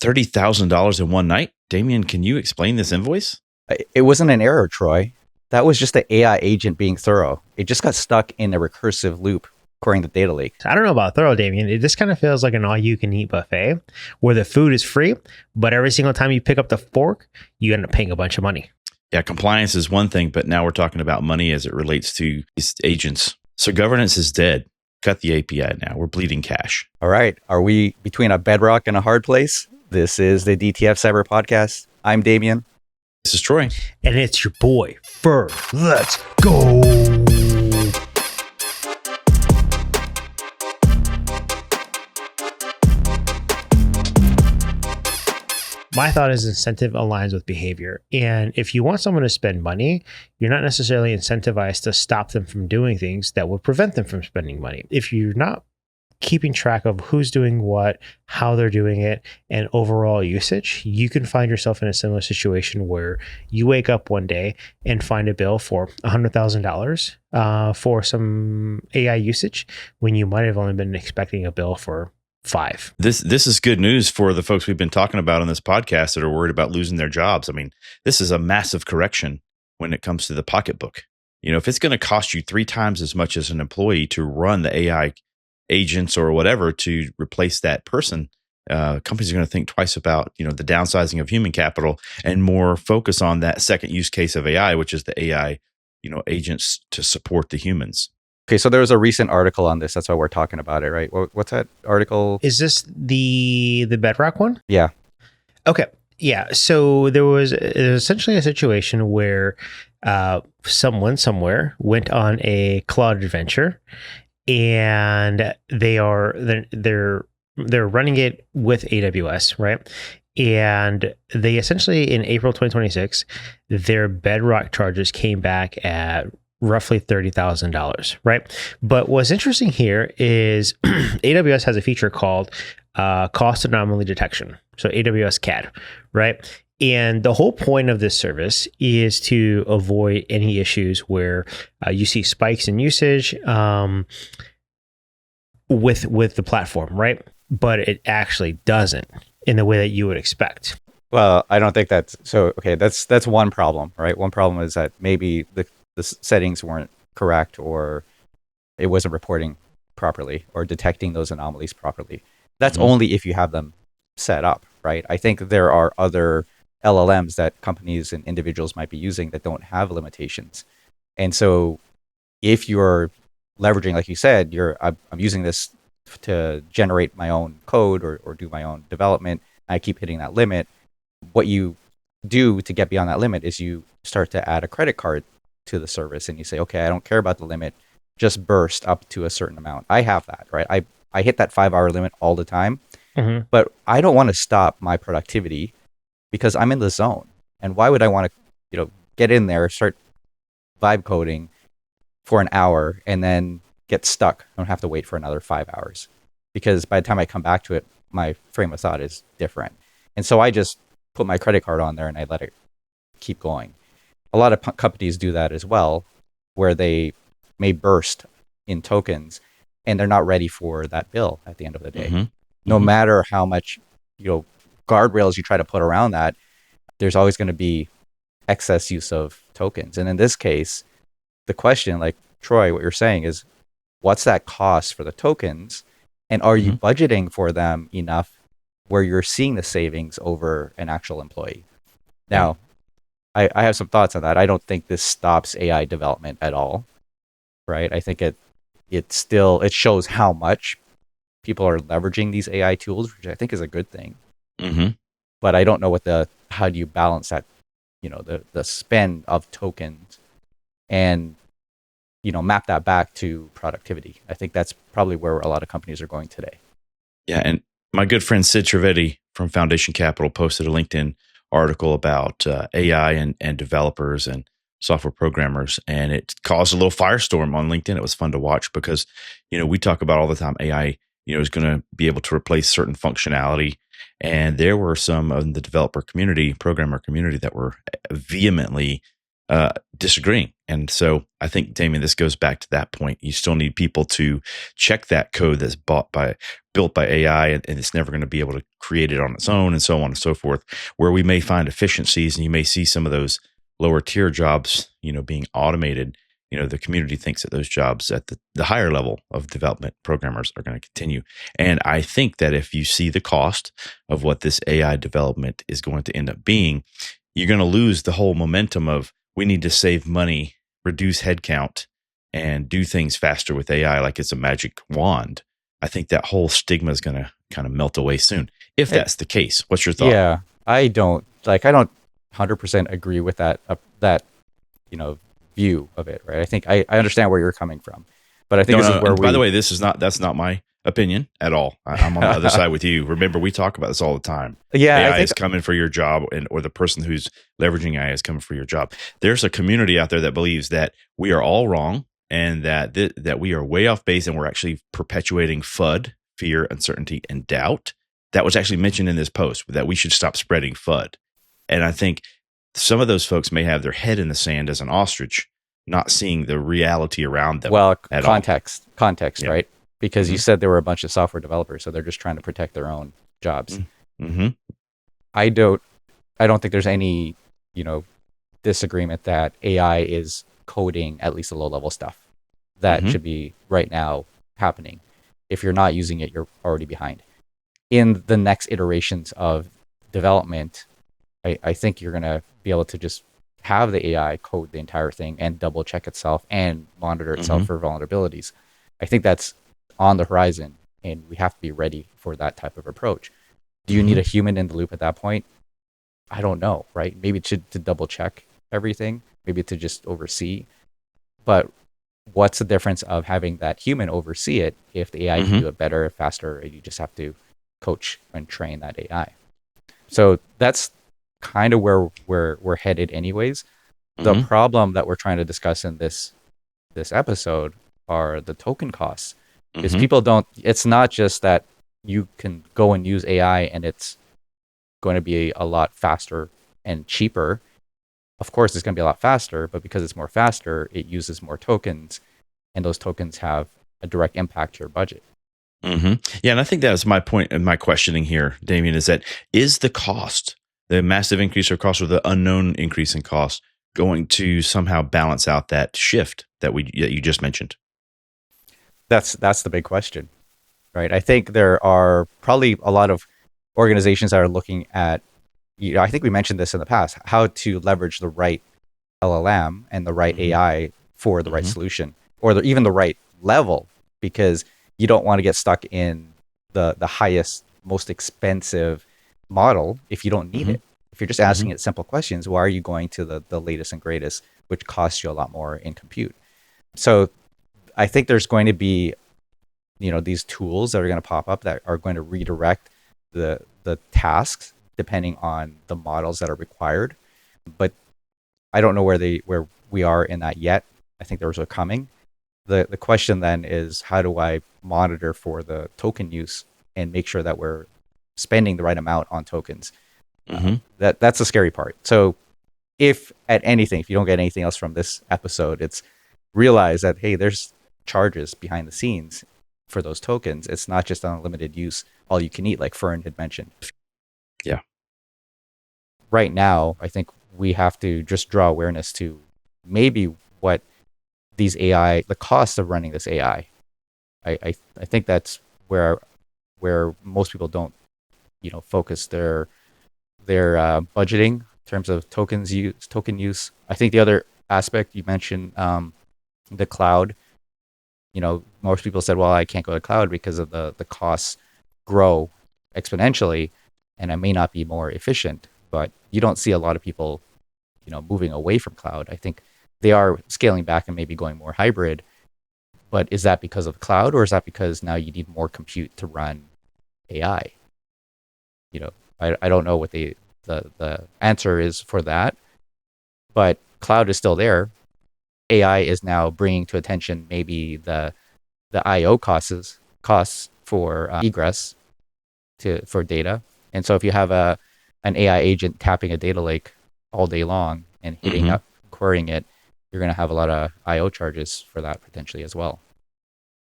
$30,000 in one night. Damian, can you explain this invoice? It wasn't an error, Troy. That was just the AI agent being thorough. It just got stuck in a recursive loop according to data lake. I don't know about thorough, Damian. It just kind of feels like an all-you-can-eat buffet where the food is free, but every single time you pick up the fork, you end up paying a bunch of money. Yeah, compliance is one thing, but now we're talking about money as it relates to these agents. So governance is dead. Cut the API now. We're bleeding cash. All right. Are we between a bedrock and a hard place? This is the DTF Cyber Podcast. I'm Damian. This is Troy. And it's your boy, Fern. Let's go. My thought is incentive aligns with behavior. And if you want someone to spend money, you're not necessarily incentivized to stop them from doing things that would prevent them from spending money. If you're not keeping track of who's doing what, how they're doing it, and overall usage, you can find yourself in a similar situation where you wake up one day and find a bill for $100,000 for some AI usage when you might have only been expecting a bill for $5. This is good news for the folks we've been talking about on this podcast that are worried about losing their jobs. I mean, this is a massive correction when it comes to the pocketbook. You know, if it's going to cost you 3 times as much as an employee to run the AI agents or whatever to replace that person, companies are going to think twice about, the downsizing of human capital and more focus on that second use case of AI, which is the AI, agents to support the humans. Okay, so there was a recent article on this. That's why we're talking about it, right? What's that article? Is this the Bedrock one? Yeah. Okay. Yeah. So there was essentially a situation where someone somewhere went on a cloud adventure, and they're running it with AWS, right? And they essentially, in April 2026, their Bedrock charges came back at roughly $30,000, right? But what's interesting here is AWS has a feature called cost anomaly detection. So AWS CAD, right? And the whole point of this service is to avoid any issues where you see spikes in usage with the platform, right? But it actually doesn't in the way that you would expect. Well, I don't think that's so. Okay, that's one problem, right? One problem is that maybe the settings weren't correct, or it wasn't reporting properly or detecting those anomalies properly. That's only if you have them set up, right? I think there are other LLMs that companies and individuals might be using that don't have limitations. And so if you're leveraging, like you said, I'm using this to generate my own code or do my own development, I keep hitting that limit. What you do to get beyond that limit is you start to add a credit card to the service, and you say, okay, I don't care about the limit, just burst up to a certain amount. I have that, right? I hit that 5-hour limit all the time, but I don't want to stop my productivity because I'm in the zone. And why would I want to, get in there, start vibe coding for an hour and then get stuck? I don't have to wait for another 5 hours, because by the time I come back to it, my frame of thought is different. And so I just put my credit card on there and I let it keep going. A lot of companies do that as well, where they may burst in tokens and they're not ready for that bill at the end of the day. No matter how much, guardrails you try to put around that, there's always going to be excess use of tokens. And in this case, the question, like Troy, what you're saying is, what's that cost for the tokens? And are you budgeting for them enough where you're seeing the savings over an actual employee? Now, I have some thoughts on that. I don't think this stops AI development at all, right? I think it shows how much people are leveraging these AI tools, which I think is a good thing. But I don't know how do you balance that, the spend of tokens and, map that back to productivity. I think that's probably where a lot of companies are going today. Yeah, and my good friend Sid Trivedi from Foundation Capital posted a LinkedIn article about AI and developers and software programmers, and it caused a little firestorm on LinkedIn. It was fun to watch because, we talk about all the time AI, is going to be able to replace certain functionality. And there were some of the developer community, programmer community that were vehemently disagreeing. And so I think, Damian, this goes back to that point. You still need people to check that code that's built by AI, and it's never going to be able to create it on its own, and so on and so forth, where we may find efficiencies, and you may see some of those lower tier jobs, being automated. The community thinks that those jobs at the higher level of development programmers are going to continue. And I think that if you see the cost of what this AI development is going to end up being, you're going to lose the whole momentum of, we need to save money, reduce headcount, and do things faster with AI like it's a magic wand. I think that whole stigma is going to kind of melt away soon. If that's the case, what's your thought? Yeah, I don't 100% agree with that view of it, right? I think I understand where you're coming from, but I think this is where by the way, that's not my opinion at all. I'm on the other side with you. Remember, we talk about this all the time. Yeah, AI is coming for your job, or the person who's leveraging AI is coming for your job. There's a community out there that believes that we are all wrong, and that we are way off base, and we're actually perpetuating FUD, fear, uncertainty, and doubt. That was actually mentioned in this post, that we should stop spreading FUD. And I think some of those folks may have their head in the sand as an ostrich, not seeing the reality around them. Well, context, yeah. Right? Because you Mm-hmm. said there were a bunch of software developers, so they're just trying to protect their own jobs. Mm-hmm. I don't think there's any, disagreement that AI is coding at least the low level stuff that Mm-hmm. should be right now happening. If you're not using it, you're already behind. In the next iterations of development, I think you're going to be able to just have the AI code the entire thing and double check itself and monitor itself Mm-hmm. for vulnerabilities. I think that's on the horizon, and we have to be ready for that type of approach. Do you need a human in the loop at that point? I don't know, right? Maybe to double check everything, maybe to just oversee. But what's the difference of having that human oversee it if the AI can do it better, faster, and you just have to coach and train that AI? So that's kind of where we're headed anyways. The problem that we're trying to discuss in this episode are the token costs. Because people don't, it's not just that you can go and use AI and it's going to be a lot faster and cheaper. Of course, it's going to be a lot faster, but because it's more faster, it uses more tokens, and those tokens have a direct impact to your budget. Yeah, and I think that was my point in my questioning here, Damian, is the cost, the massive increase of cost, or the unknown increase in cost, going to somehow balance out that shift that you just mentioned? That's the big question, right? I think there are probably a lot of organizations that are looking at, I think we mentioned this in the past, how to leverage the right LLM and the right AI for the right solution, or even the right level, because you don't want to get stuck in the highest, most expensive model if you don't need it. If you're just asking it simple questions, why are you going to the latest and greatest, which costs you a lot more in compute? So I think there's going to be, these tools that are going to pop up that are going to redirect the tasks depending on the models that are required. But I don't know where we are in that yet. I think those are coming. The question then is, how do I monitor for the token use and make sure that we're spending the right amount on tokens? That's the scary part. So if you don't get anything else from this episode, it's realize that, hey, there's charges behind the scenes for those tokens. It's not just unlimited use, all you can eat, like Fern had mentioned. Yeah. Right now, I think we have to just draw awareness to maybe what these AI, the cost of running this AI. I think that's where most people don't, focus their budgeting in terms of token use. I think the other aspect you mentioned, the cloud. Most people said, well, I can't go to cloud because of the costs grow exponentially and I may not be more efficient. But you don't see a lot of people, moving away from cloud. I think they are scaling back and maybe going more hybrid. But is that because of cloud, or is that because now you need more compute to run AI? I don't know what the answer is for that, but cloud is still there. AI is now bringing to attention maybe the IO costs for egress for data. And so if you have an AI agent tapping a data lake all day long and hitting up, querying it, you're going to have a lot of IO charges for that potentially as well.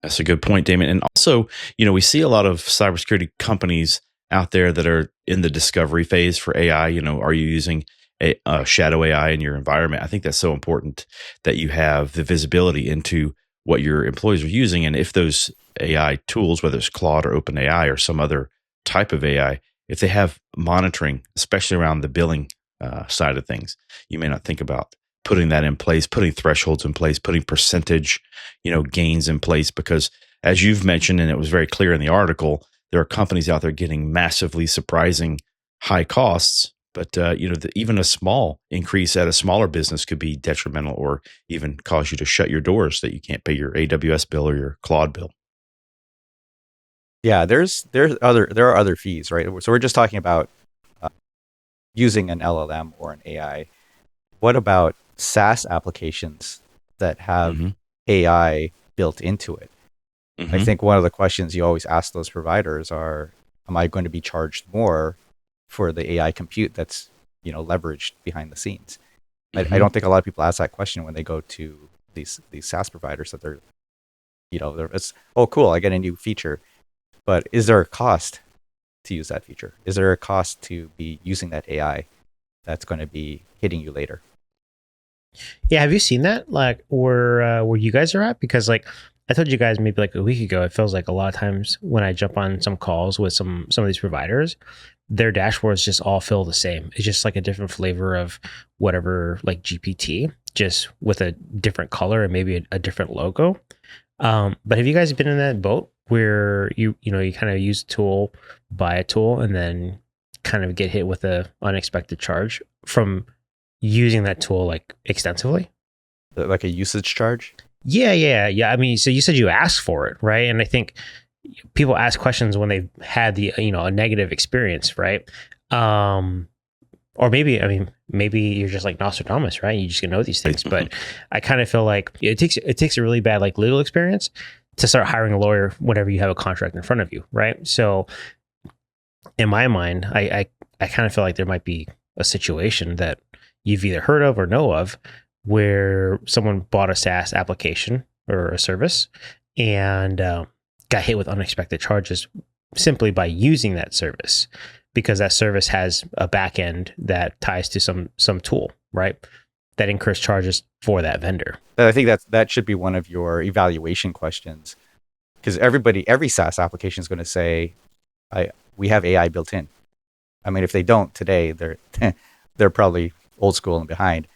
That's a good point, Damian. And also, we see a lot of cybersecurity companies out there that are in the discovery phase for AI. Are you using a shadow AI in your environment? I think that's so important that you have the visibility into what your employees are using. And if those AI tools, whether it's Claude or OpenAI or some other type of AI, if they have monitoring, especially around the billing side of things, you may not think about putting that in place, putting thresholds in place, putting percentage, gains in place, because as you've mentioned, and it was very clear in the article, there are companies out there getting massively surprising high costs. But even a small increase at a smaller business could be detrimental, or even cause you to shut your doors that you can't pay your AWS bill or your Claude bill. Yeah, there are other fees, right? So we're just talking about using an LLM or an AI. What about SaaS applications that have AI built into it? I think one of the questions you always ask those providers are, am I going to be charged more for the AI compute that's, leveraged behind the scenes? I don't think a lot of people ask that question when they go to these SaaS providers, that they're it's, oh, cool, I get a new feature. But is there a cost to use that feature? Is there a cost to be using that AI that's going to be hitting you later? Yeah, have you seen that? Like where you guys are at? Because I told you guys maybe like a week ago, it feels like a lot of times when I jump on some calls with some of these providers, their dashboards just all feel the same. It's just like a different flavor of whatever, like GPT, just with a different color and maybe a different logo. But have you guys been in that boat where you kind of use a tool, buy a tool, and then kind of get hit with a unexpected charge from using that tool like extensively? Like a usage charge? Yeah. I mean, so you said you asked for it, right? And I think people ask questions when they've had the a negative experience, right? Or maybe you're just like Nostradamus, right? You just know these things. But I kind of feel like it takes a really bad like legal experience to start hiring a lawyer whenever you have a contract in front of you, right? So in my mind, I kind of feel like there might be a situation that you've either heard of or know of where someone bought a SaaS application or a service and got hit with unexpected charges simply by using that service, because that service has a back end that ties to some tool, right? That incurs charges for that vendor. I think that should be one of your evaluation questions, because every SaaS application is going to say, we have AI built in. I mean, if they don't today, they're probably old school and behind.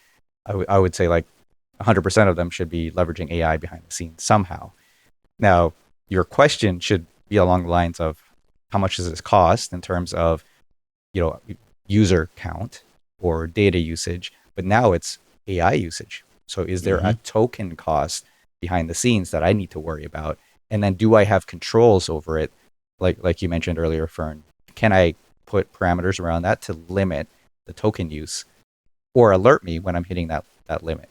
I would say like 100% of them should be leveraging AI behind the scenes somehow. Now, your question should be along the lines of, how much does this cost in terms of, user count or data usage? But now it's AI usage. So is there a token cost behind the scenes that I need to worry about? And then do I have controls over it? Like you mentioned earlier, Fern, can I put parameters around that to limit the token use or alert me when I'm hitting that limit?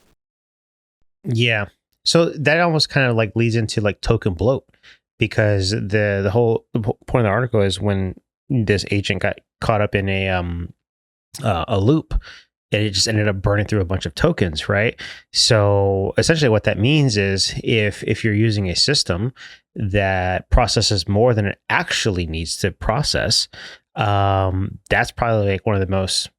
Yeah. So that almost kind of like leads into like token bloat, because the whole point of the article is when this agent got caught up in a loop, and it just ended up burning through a bunch of tokens, right? So essentially what that means is if you're using a system that processes more than it actually needs to process, that's probably like one of the most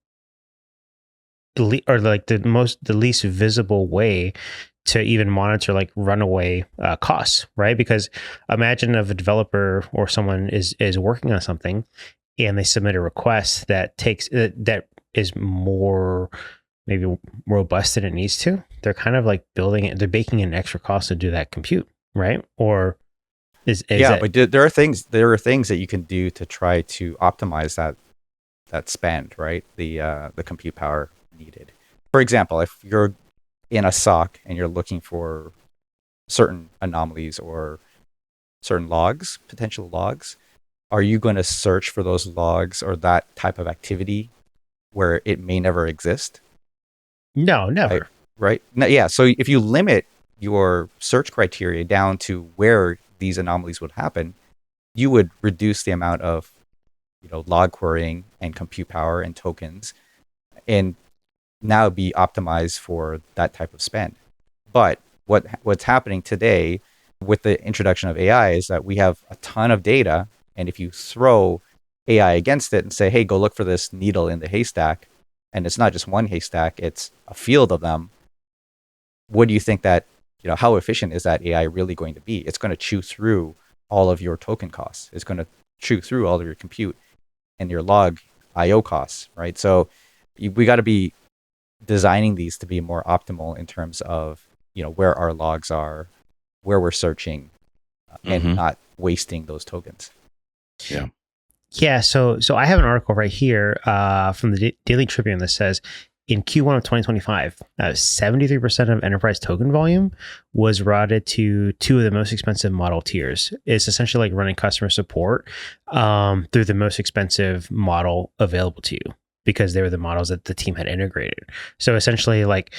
the least visible way to even monitor like runaway costs, right? Because imagine if a developer or someone is working on something and they submit a request that that is more maybe robust than it needs to. They're kind of like they're baking in extra costs to do that compute, right? Or but there are things that you can do to try to optimize that spend, right? The compute power needed. For example, if you're in a SOC and you're looking for certain anomalies or certain logs, potential logs, are you going to search for those logs or that type of activity where it may never exist? No, never. Right? No, yeah. So if you limit your search criteria down to where these anomalies would happen, you would reduce the amount of log querying and compute power and tokens. And now be optimized for that type of spend. But what's happening today with the introduction of AI is that we have a ton of data, and if you throw AI against it and say, hey, go look for this needle in the haystack, and it's not just one haystack, it's a field of them, what do you think that, how efficient is that AI really going to be? It's going to chew through all of your token costs. It's going to chew through all of your compute and your log IO costs, right? So we got to be designing these to be more optimal in terms of, where our logs are, where we're searching, and not wasting those tokens. Yeah. Yeah. So I have an article right here from the Daily Tribune that says in Q1 of 2025, 73% of enterprise token volume was routed to two of the most expensive model tiers. It's essentially like running customer support through the most expensive model available to you because they were the models that the team had integrated. So essentially like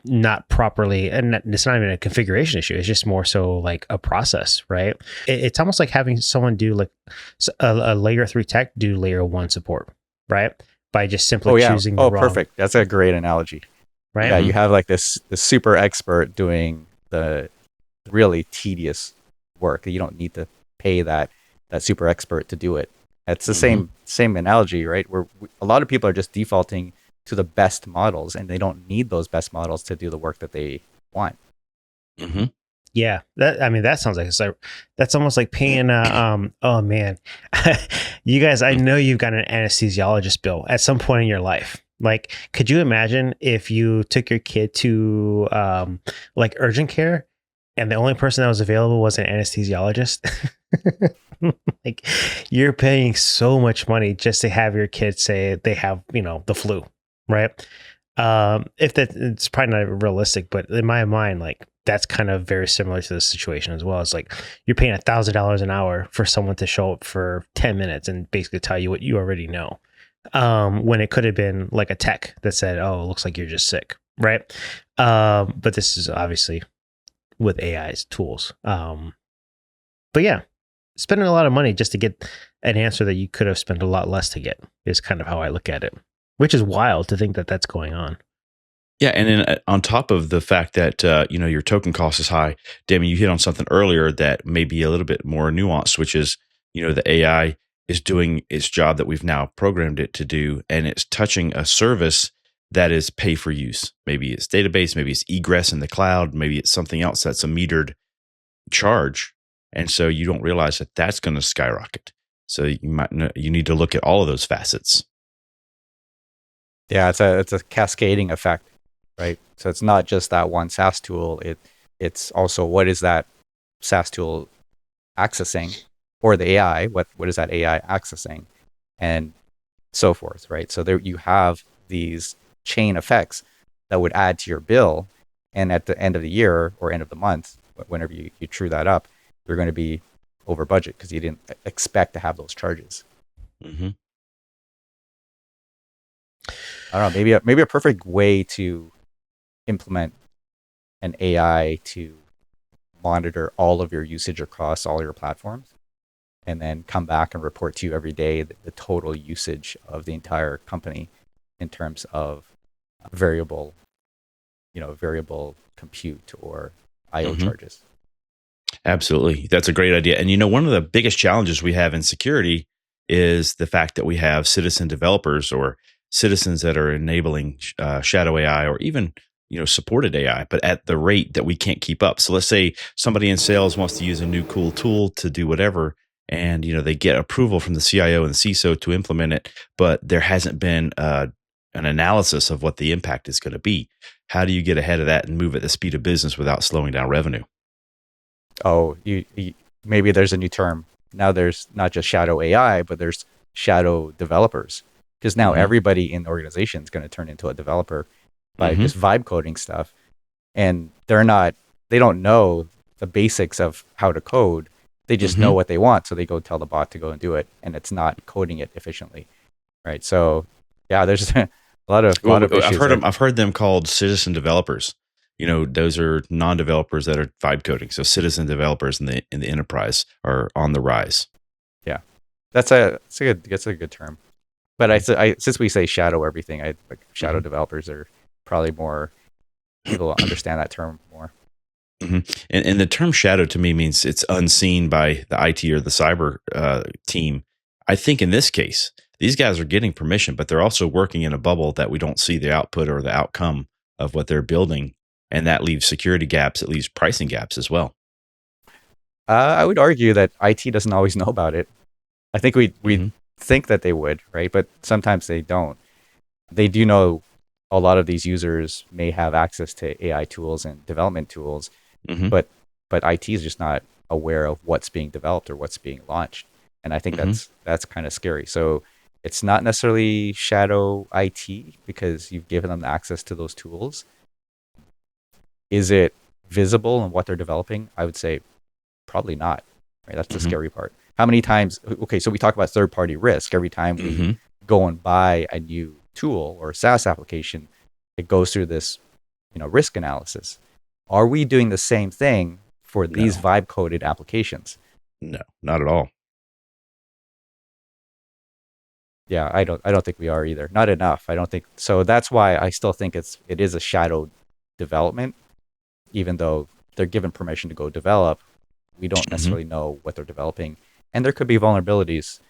not properly, and it's not even a configuration issue. It's just more so like a process, right? It's almost like having someone do like a layer 3 tech do layer 1 support, right? By just simply choosing the wrong. Perfect. That's a great analogy. Right? Yeah, you have like this super expert doing the really tedious work. You don't need to pay that super expert to do it. It's the same analogy, right? Where a lot of people are just defaulting to the best models, and they don't need those best models to do the work that they want. Mm-hmm. Yeah, that sounds like that's almost like paying. Oh man, you guys, I know you've got an anesthesiologist bill at some point in your life. Like, could you imagine if you took your kid to like urgent care, and the only person that was available was an anesthesiologist? Like, you're paying so much money just to have your kid say they have, the flu, right? If that, it's probably not realistic, but in my mind, like, that's kind of very similar to this situation as well. It's like you're paying $1,000 an hour for someone to show up for 10 minutes and basically tell you what you already know. When it could have been like a tech that said, oh, it looks like you're just sick, right? But this is obviously with AI's tools. But yeah, spending a lot of money just to get an answer that you could have spent a lot less to get is kind of how I look at it, which is wild to think that that's going on. Yeah, and then on top of the fact that your token cost is high, Damian, you hit on something earlier that may be a little bit more nuanced, which is the AI is doing its job that we've now programmed it to do, and it's touching a service that is pay for use. Maybe it's database, maybe it's egress in the cloud, maybe it's something else that's a metered charge, and so you don't realize that that's going to skyrocket. So you need to look at all of those facets. Yeah, it's a cascading effect. Right. So it's not just that one SaaS tool. It's also what is that SaaS tool accessing, or the AI, what is that AI accessing, and so forth. Right. So there you have these chain effects that would add to your bill. And at the end of the year or end of the month, whenever you true that up, you're going to be over budget because you didn't expect to have those charges. Mm-hmm. I don't know, maybe a perfect way to implement an AI to monitor all of your usage across all your platforms, and then come back and report to you every day the total usage of the entire company in terms of variable compute or IO charges. Absolutely. That's a great idea. And one of the biggest challenges we have in security is the fact that we have citizen developers or citizens that are enabling shadow AI or even supported AI, but at the rate that we can't keep up. So let's say somebody in sales wants to use a new cool tool to do whatever, and they get approval from the CIO and the CISO to implement it, but there hasn't been an analysis of what the impact is going to be. How do you get ahead of that and move at the speed of business without slowing down revenue? Oh, you maybe there's a new term. Now there's not just shadow AI, but there's shadow developers, because now everybody in the organization is going to turn into a developer by just vibe coding stuff. And they don't know the basics of how to code. They just know what they want. So they go tell the bot to go and do it, and it's not coding it efficiently. Right. So yeah, there's a lot of issues. I've heard them called citizen developers. Those are non-developers that are vibe coding. So citizen developers in the enterprise are on the rise. Yeah. That's a good term. But I since we say shadow everything, I like shadow developers are probably more people understand that term more. And the term shadow to me means it's unseen by the IT or the cyber team. I think in this case, these guys are getting permission, but they're also working in a bubble that we don't see the output or the outcome of what they're building. And that leaves security gaps, it leaves pricing gaps as well. I would argue that IT doesn't always know about it. I think we think that they would, right? But sometimes they don't. They do know a lot of these users may have access to AI tools and development tools, but IT is just not aware of what's being developed or what's being launched. And I think that's kind of scary. So it's not necessarily shadow IT because you've given them access to those tools. Is it visible in what they're developing? I would say probably not. Right? That's the scary part. How many times? Okay, so we talk about third-party risk. Every time we go and buy a new tool or a SaaS application, it goes through this, risk analysis. Are we doing the same thing for these vibe-coded applications? No, not at all. Yeah, I don't think we are either. Not enough. I don't think so. That's why I still think it is a shadow development, even though they're given permission to go develop. We don't necessarily know what they're developing, and there could be vulnerabilities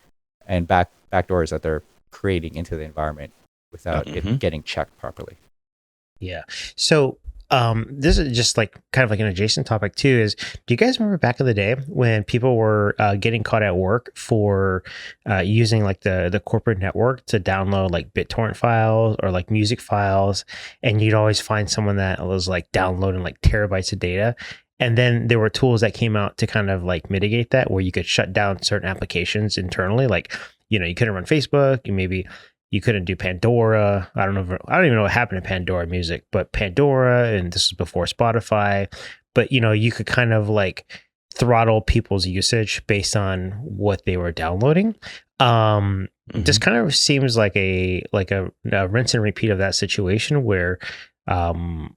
and backdoors that they're creating into the environment without it getting checked properly. Yeah. So this is just like kind of like an adjacent topic too, is do you guys remember back in the day when people were getting caught at work for using like the corporate network to download like BitTorrent files or like music files, and you'd always find someone that was like downloading like terabytes of data? And then there were tools that came out to kind of like mitigate that, where you could shut down certain applications internally. Like, you couldn't run Facebook, you couldn't do Pandora. I don't even know what happened to Pandora Music, but Pandora, and this was before Spotify. But you could kind of like throttle people's usage based on what they were downloading. This kind of seems like a rinse and repeat of that situation where,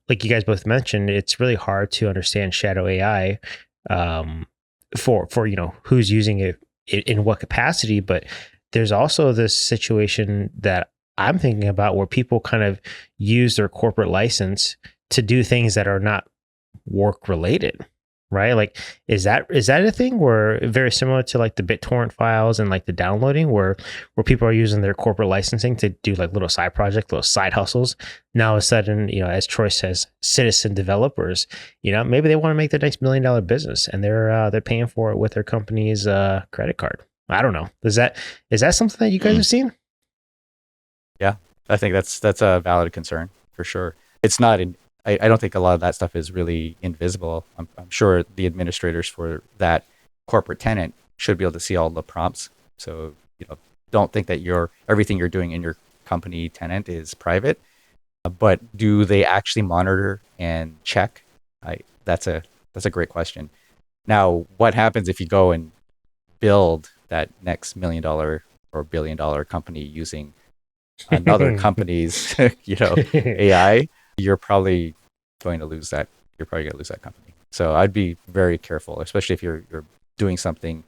like you guys both mentioned, it's really hard to understand shadow AI for who's using it in what capacity. But there's also this situation that I'm thinking about where people kind of use their corporate license to do things that are not work related, right? Like, is that a thing where very similar to like the BitTorrent files and like the downloading where people are using their corporate licensing to do like little side projects, little side hustles? Now all of a sudden, as Troy says, citizen developers, maybe they want to make their next $1 million business and they're paying for it with their company's credit card. I don't know. Is that something that you guys have seen? Yeah, I think that's a valid concern for sure. It's not I don't think a lot of that stuff is really invisible. I'm sure the administrators for that corporate tenant should be able to see all the prompts. So, don't think that everything you're doing in your company tenant is private. But do they actually monitor and check? That's a great question. Now, what happens if you go and build that next $1 million or $1 billion company using another company's, AI? You're probably going to lose that. You're probably going to lose that company. So I'd be very careful, especially if you're doing something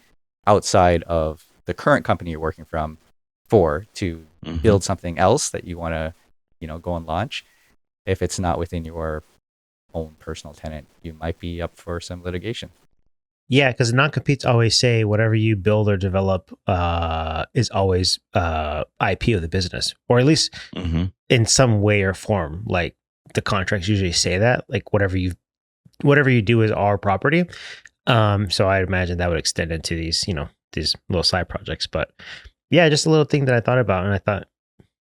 outside of the current company you're working to build something else that you want to, go and launch. If it's not within your own personal tenant, you might be up for some litigation. Yeah, because non-competes always say whatever you build or develop is always IP of the business, or at least in some way or form. Like the contracts usually say that, like whatever you do is our property. So I imagine that would extend into these little side projects. But yeah, just a little thing that I thought about, and I thought,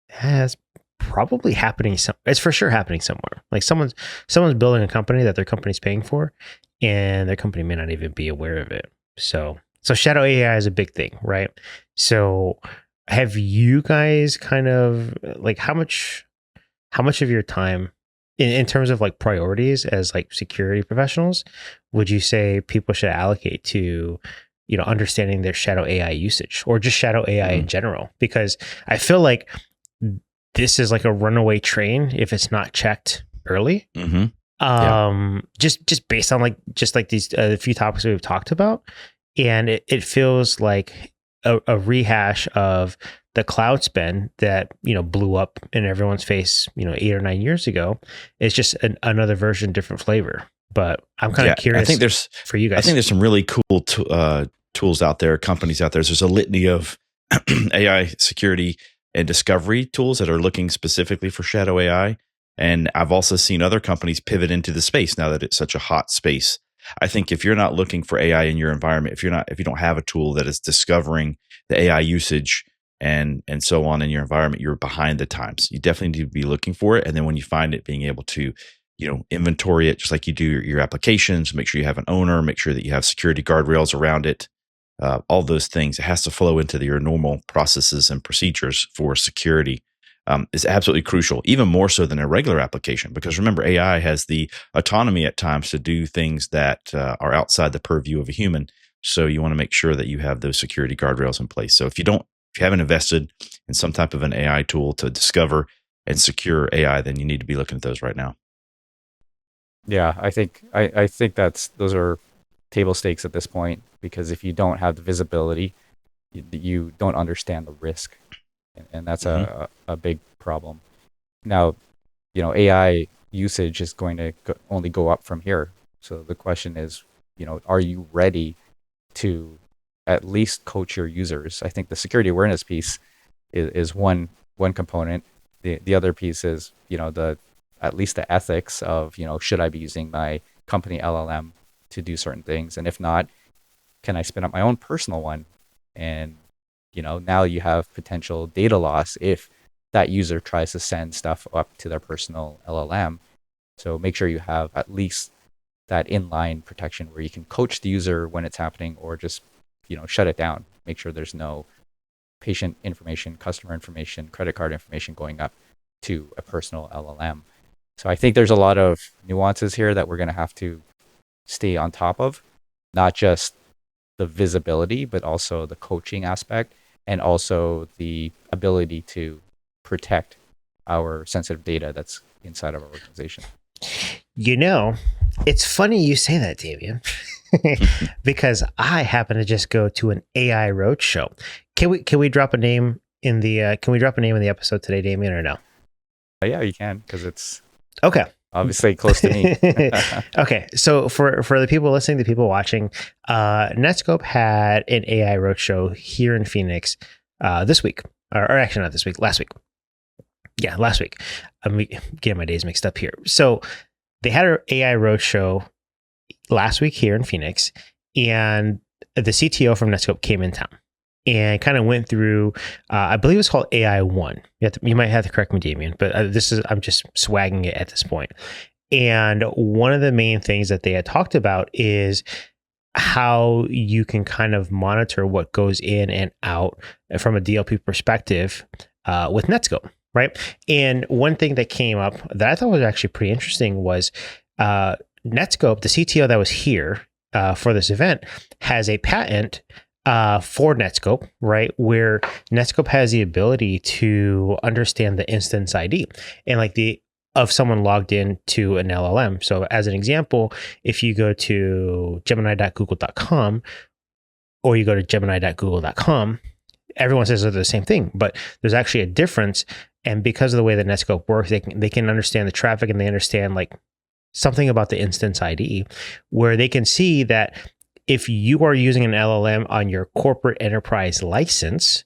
it's probably happening. It's for sure happening somewhere. Like someone's building a company that their company's paying for, and their company may not even be aware of it. So shadow AI is a big thing, right? So have you guys kind of like how much of your time in terms of like priorities as like security professionals would you say people should allocate to understanding their shadow AI usage or just shadow AI in general? Because I feel like this is like a runaway train if it's not checked early. Just based on like these few topics we've talked about, and it feels like a rehash of the cloud spend that, blew up in everyone's face, 8 or 9 years ago is just another version, different flavor. But I'm kind of curious. I think there's for you guys. I think there's some really cool tools out there, companies out there. There's a litany of AI security and discovery tools that are looking specifically for shadow AI. And I've also seen other companies pivot into the space now that it's such a hot space. I think if you're not looking for AI in your environment, if you don't have a tool that is discovering the AI usage and so on in your environment, you're behind the times. You definitely need to be looking for it. And then when you find it, being able to, inventory it just like you do your applications, make sure you have an owner, make sure that you have security guardrails around it. All those things, it has to flow into your normal processes and procedures for security. Is absolutely crucial, even more so than a regular application. Because remember, AI has the autonomy at times to do things that are outside the purview of a human. So you want to make sure that you have those security guardrails in place. So if you haven't invested in some type of an AI tool to discover and secure AI, then you need to be looking at those right now. Yeah, I think those are table stakes at this point, because if you don't have the visibility, you don't understand the risk. And that's a big problem. Now, AI usage is going to only go up from here. So the question is, are you ready to at least coach your users? I think the security awareness piece is one component. The other piece is, at least the ethics of, should I be using my company LLM to do certain things? And if not, can I spin up my own personal one? And now you have potential data loss if that user tries to send stuff up to their personal LLM. So make sure you have at least that inline protection where you can coach the user when it's happening, or just, shut it down. Make sure there's no patient information, customer information, credit card information going up to a personal LLM. So I think there's a lot of nuances here that we're going to have to stay on top of, not just the visibility, but also the coaching aspect, and also the ability to protect our sensitive data that's inside of our organization. It's funny you say that, Damian, because I happen to just go to an AI roadshow. Can we drop a name in the episode today, Damian, or no? Yeah, you can, because it's okay. Obviously close to me. Okay. So for the people listening, the people watching, Netscope had an AI roadshow here in Phoenix this week, or actually not this week, last week. Yeah, last week. I'm getting my days mixed up here. So they had an AI roadshow last week here in Phoenix, and the CTO from Netscope came in town and kind of went through, I believe it's called AI 1. You might have to correct me, Damian, but I'm just swagging it at this point. And one of the main things that they had talked about is how you can kind of monitor what goes in and out from a DLP perspective with Netscope, right? And one thing that came up that I thought was actually pretty interesting was Netscope, the CTO that was here for this event, has a patent for Netscope, right? Where Netscope has the ability to understand the instance ID and of someone logged in to an LLM. So as an example, if you go to gemini.google.com or you go to gemini.google.com, everyone says they're the same thing, but there's actually a difference. And because of the way that Netscope works, they can understand the traffic, and they understand something about the instance ID, where they can see that if you are using an LLM on your corporate enterprise license,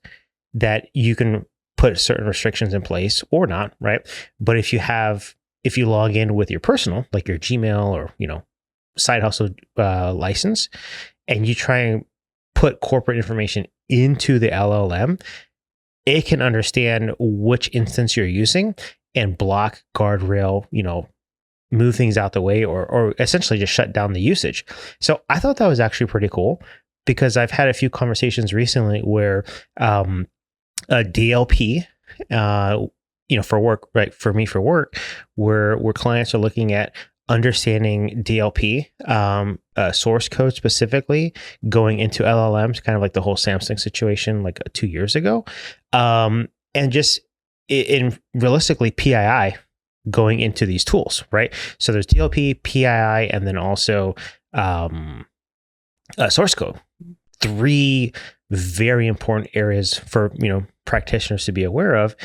that you can put certain restrictions in place or not, right? But if you log in with your personal, like your Gmail or, side hustle license, and you try and put corporate information into the LLM, it can understand which instance you're using and block, guardrail, move things out the way, or essentially just shut down the usage. So I thought that was actually pretty cool, because I've had a few conversations recently where a DLP, for work, right? For me, for work, where clients are looking at understanding DLP, source code specifically, going into LLMs, kind of like the whole Samsung situation 2 years ago. And just in realistically PII going into these tools, right? So there's DLP, PII, and then also source code. 3 very important areas for, practitioners to be aware of.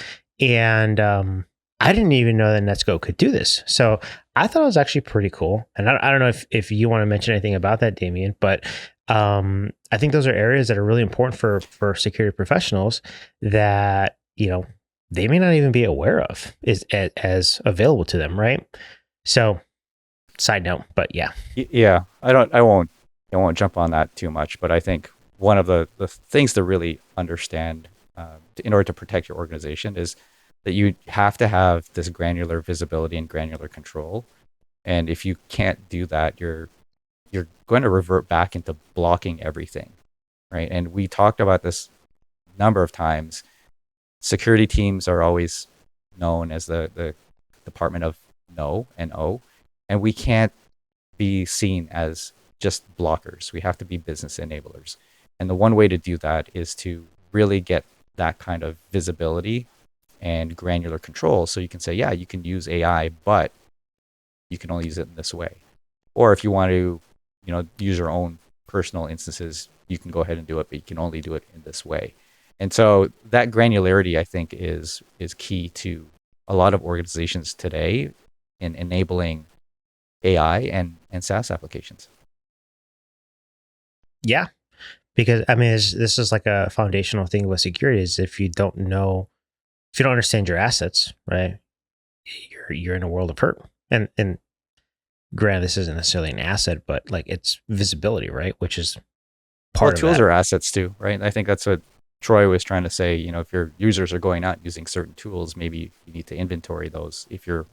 And I didn't even know that Netscope could do this. So I thought it was actually pretty cool. And I don't know if you want to mention anything about that, Damian, but I think those are areas that are really important for security professionals that, they may not even be aware of as available to them, right? So side note, but yeah. Yeah, I won't jump on that too much, but I think one of the things to really understand in order to protect your organization is that you have to have this granular visibility and granular control. And if you can't do that, you're going to revert back into blocking everything, right? And we talked about this a number of times. Security teams are always known as the department of no and O, and we can't be seen as just blockers. We have to be business enablers. And the one way to do that is to really get that kind of visibility and granular control. So you can say, yeah, you can use AI, but you can only use it in this way. Or if you want to, use your own personal instances, you can go ahead and do it, but you can only do it in this way. And so that granularity, I think, is key to a lot of organizations today in enabling AI and SaaS applications. Yeah, because this is like a foundational thing with security is if you don't understand your assets, right, you're in a world of hurt. And granted, this isn't necessarily an asset, but like it's visibility, right, which is part of tools that. are assets too, right? I think that's what Troy was trying to say. If your users are going out using certain tools, maybe you need to inventory those if you're,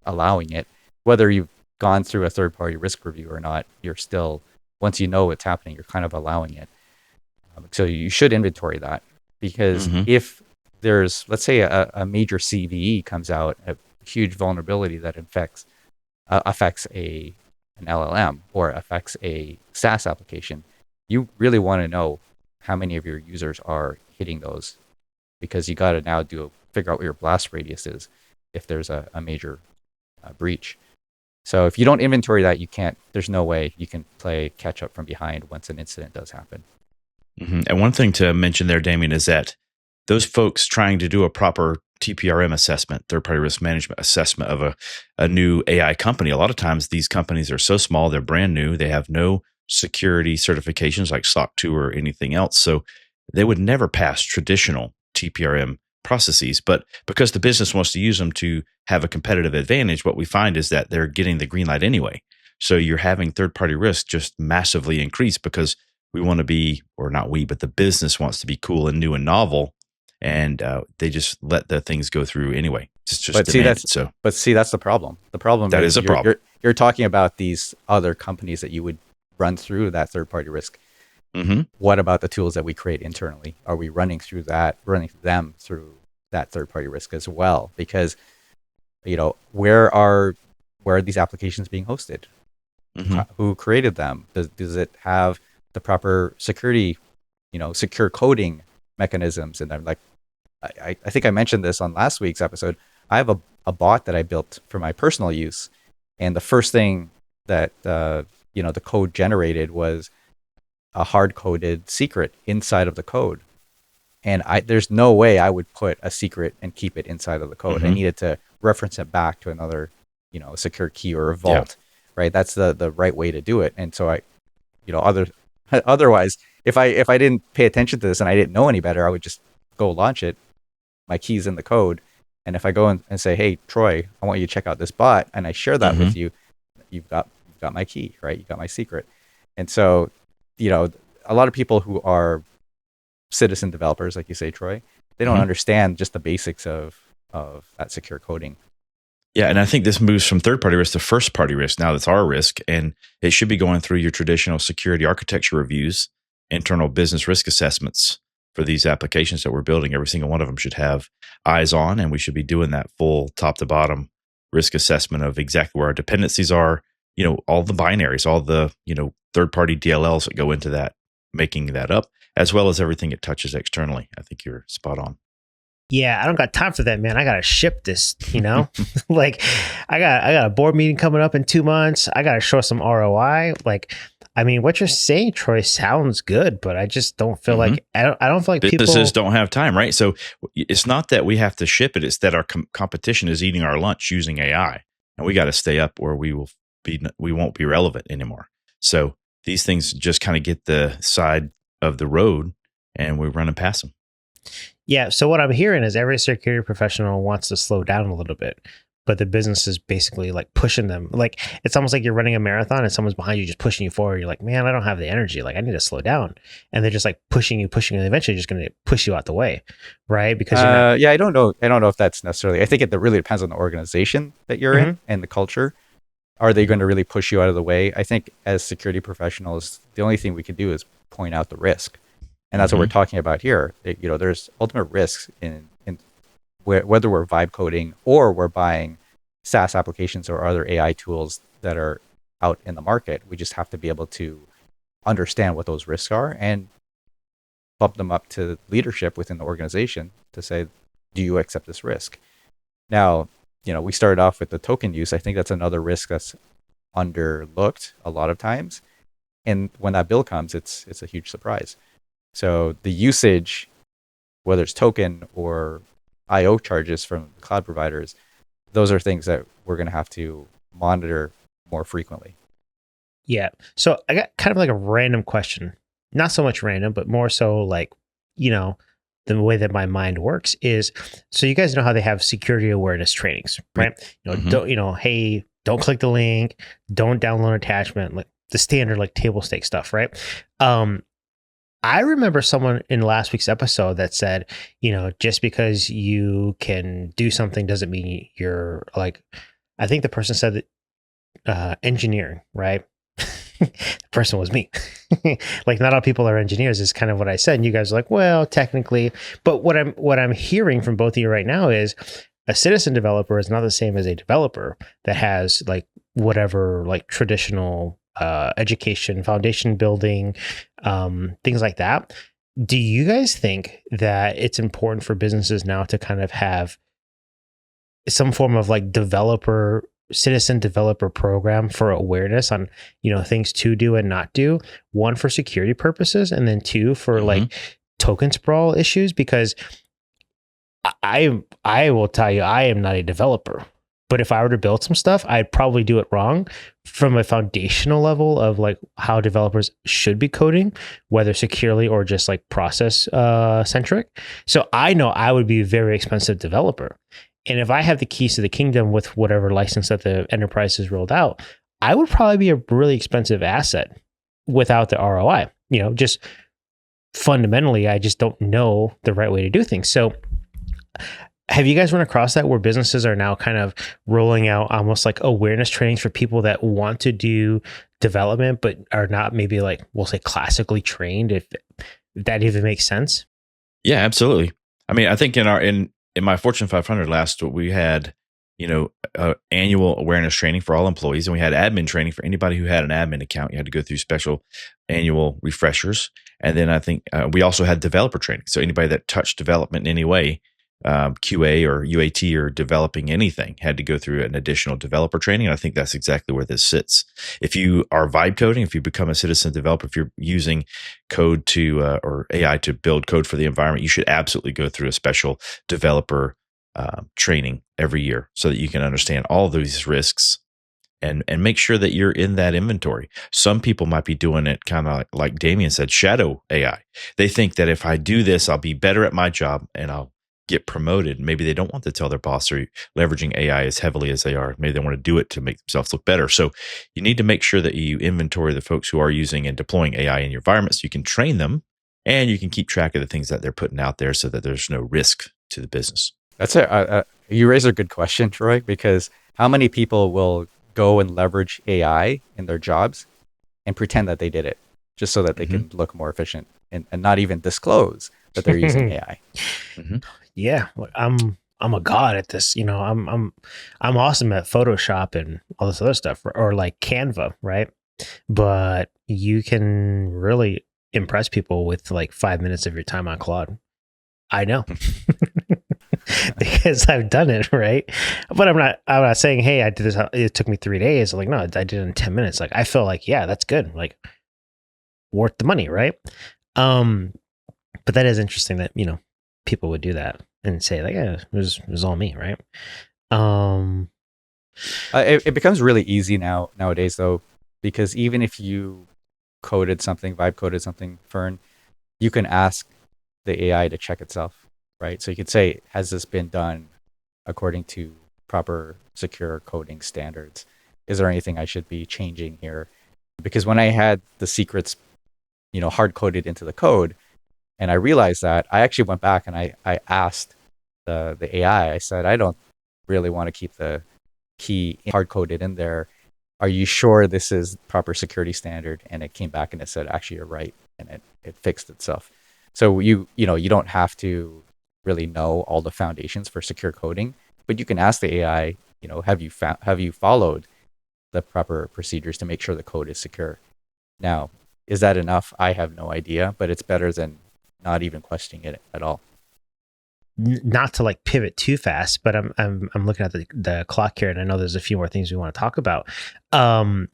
allowing it. Whether you've gone through a third-party risk review or not, you're still, once you know what's happening, you're kind of allowing it. So you should inventory that, because if there's, let's say a major CVE comes out, a huge vulnerability that affects an LLM or affects a SaaS application, you really want to know how many of your users are hitting those, because you got to now figure out what your blast radius is if there's a major breach. So if you don't inventory that, there's no way you can play catch up from behind once an incident does happen. And one thing to mention there, Damian, is that those folks trying to do a proper TPRM assessment, third-party risk management assessment of a new AI company, a lot of times these companies are so small, they're brand new, they have no security certifications like SOC 2 or anything else. So they would never pass traditional TPRM processes. But because the business wants to use them to have a competitive advantage, what we find is that they're getting the green light anyway. So you're having third-party risk just massively increase because we want to be, or not we, but the business wants to be cool and new and novel. And they just let the things go through anyway. It's just that's the problem. The problem that is a problem. You're talking about these other companies that you would run through that third-party risk. What about the tools that we create internally? Are we running them through that third-party risk as well? Because where are these applications being hosted? Who created them? Does it have the proper security, secure coding mechanisms? And I'm like, I think I mentioned this on last week's episode. I have a bot that I built for my personal use, and the first thing that the code generated was a hard-coded secret inside of the code. And there's no way I would put a secret and keep it inside of the code. I needed to reference it back to another, secure key or a vault, right? That's the right way to do it. And so otherwise, if I didn't pay attention to this and I didn't know any better, I would just go launch it. My key's in the code. And if I go and say, hey, Troy, I want you to check out this bot, and I share that with you, you've got my key, right? You got my secret. And so, a lot of people who are citizen developers, like you say, Troy, they don't understand just the basics of that secure coding. Yeah, and I think this moves from third-party risk to first-party risk. Now that's our risk, and it should be going through your traditional security architecture reviews, internal business risk assessments for these applications that we're building. Every single one of them should have eyes on, and we should be doing that full top-to-bottom risk assessment of exactly where our dependencies are, all the binaries, all the, third-party DLLs that go into that, making that up, as well as everything it touches externally. I think you're spot on. Yeah, I don't got time for that, man. I gotta ship this, like I got a board meeting coming up in 2 months. I gotta show some ROI. Like I mean, what you're saying, Troy, sounds good, but I just don't feel like I don't feel like businesses don't have time, right? So it's not that we have to ship it; it's that our competition is eating our lunch using AI, and we got to stay up, or we won't be relevant anymore. So these things just kind of get the side of the road, and we're running past them. Yeah. So what I'm hearing is every security professional wants to slow down a little bit, but the business is basically like pushing them. Like it's almost like you're running a marathon and someone's behind you just pushing you forward. You're like, man, I don't have the energy. Like I need to slow down. And they're just like pushing you, and eventually just going to push you out the way, right? Because yeah, I don't know if that's necessarily. I think it really depends on the organization that you're in and the culture. Are they going to really push you out of the way? I think as security professionals, the only thing we can do is point out the risk. And that's what we're talking about here. There's ultimate risks in whether we're vibe coding or we're buying SaaS applications or other AI tools that are out in the market. We just have to be able to understand what those risks are and bump them up to leadership within the organization to say, do you accept this risk? Now, we started off with the token use. I think that's another risk that's underlooked a lot of times. And when that bill comes, it's a huge surprise. So the usage, whether it's token or IO charges from cloud providers, those are things that we're going to have to monitor more frequently. Yeah. So I got kind of like a random question, not so much random, but more so like, the way that my mind works is, so you guys know how they have security awareness trainings, right? Hey, don't click the link, don't download an attachment, like the standard like table stake stuff, right? I remember someone in last week's episode that said, just because you can do something doesn't mean you're like, I think the person said that engineering, right? The person was me. Like not all people are engineers is kind of what I said. And you guys are like, well, technically, but what I'm hearing from both of you right now is a citizen developer is not the same as a developer that has like whatever like traditional education, foundation building, things like that. Do you guys think that it's important for businesses now to kind of have some form of like citizen developer program for awareness on, things to do and not do? One, for security purposes, and then two, for like token sprawl issues? Because I will tell you, I am not a developer. But if I were to build some stuff, I'd probably do it wrong from a foundational level of like how developers should be coding, whether securely or just like process centric. So I know I would be a very expensive developer. And if I have the keys to the kingdom with whatever license that the enterprise has rolled out, I would probably be a really expensive asset without the ROI. Just fundamentally, I just don't know the right way to do things. So have you guys run across that where businesses are now kind of rolling out almost like awareness trainings for people that want to do development, but are not maybe like, we'll say classically trained, if that even makes sense? Yeah, absolutely. I mean, I think in my Fortune 500 last, we had, annual awareness training for all employees, and we had admin training for anybody who had an admin account. You had to go through special annual refreshers. And then I think we also had developer training. So anybody that touched development in any way, QA or UAT or developing anything, had to go through an additional developer training. And I think that's exactly where this sits. If you are vibe coding, if you become a citizen developer, if you're using code to or AI to build code for the environment, you should absolutely go through a special developer training every year so that you can understand all of these risks and make sure that you're in that inventory. Some people might be doing it kind of like Damian said, shadow AI. They think that if I do this, I'll be better at my job and I'll get promoted. Maybe they don't want to tell their boss they're leveraging AI as heavily as they are. Maybe they want to do it to make themselves look better. So you need to make sure that you inventory the folks who are using and deploying AI in your environment so you can train them and you can keep track of the things that they're putting out there so that there's no risk to the business. That's you raise a good question, Troy, because how many people will go and leverage AI in their jobs and pretend that they did it just so that they can look more efficient and not even disclose that they're using AI? Yeah, I'm a god at this. I'm awesome at Photoshop and all this other stuff, or like Canva, right? But you can really impress people with like 5 minutes of your time on Claude. I know. Because I've done it, right? But I'm not saying, hey, I did this, it took me 3 days. I'm like, no, I did it in 10 minutes. Like, I feel like, yeah, that's good. Like, worth the money, right? But that is interesting that, people would do that and say like, yeah, it was all me, right? It becomes really easy nowadays though, because even if you vibe coded something, Fern, you can ask the AI to check itself, right? So you could say, has this been done according to proper secure coding standards? Is there anything I should be changing here? Because when I had the secrets, hard coded into the code, and I realized that, I actually went back and I asked the AI, I said, I don't really want to keep the key hard coded in there. Are you sure this is proper security standard? And it came back and it said, actually, you're right. And it fixed itself. So you don't have to really know all the foundations for secure coding, but you can ask the AI, have you followed the proper procedures to make sure the code is secure? Now, is that enough? I have no idea, but it's better than not even questioning it at all. Not to like pivot too fast, but I'm looking at the clock here, and I know there's a few more things we want to talk about. I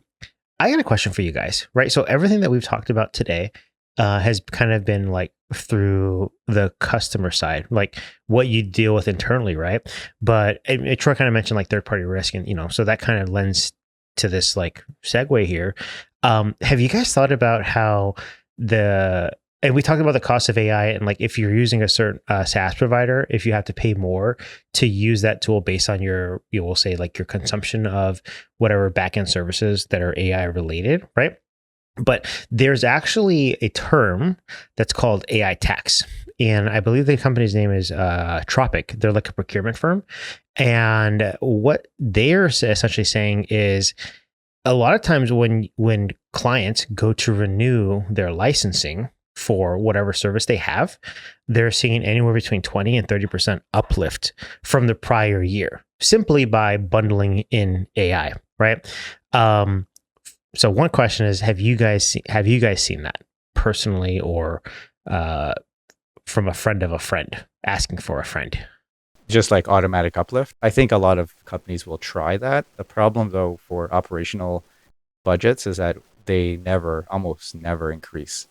got a question for you guys, right? So everything that we've talked about today has kind of been like through the customer side, like what you deal with internally, right? But Troy kind of mentioned like third party risk, and so that kind of lends to this like segue here. Have you guys thought about how and we talked about the cost of AI, and like if you're using a certain SaaS provider, if you have to pay more to use that tool based on we'll say like your consumption of whatever backend services that are AI related, right? But there's actually a term that's called AI tax. And I believe the company's name is Tropic. They're like a procurement firm. And what they're essentially saying is a lot of times when clients go to renew their licensing for whatever service they have, they're seeing anywhere between 20 and 30% uplift from the prior year simply by bundling in AI, right? So one question is, have you guys seen that personally, or from a friend of a friend asking for a friend? Just like automatic uplift. I think a lot of companies will try that. The problem though for operational budgets is that they almost never increase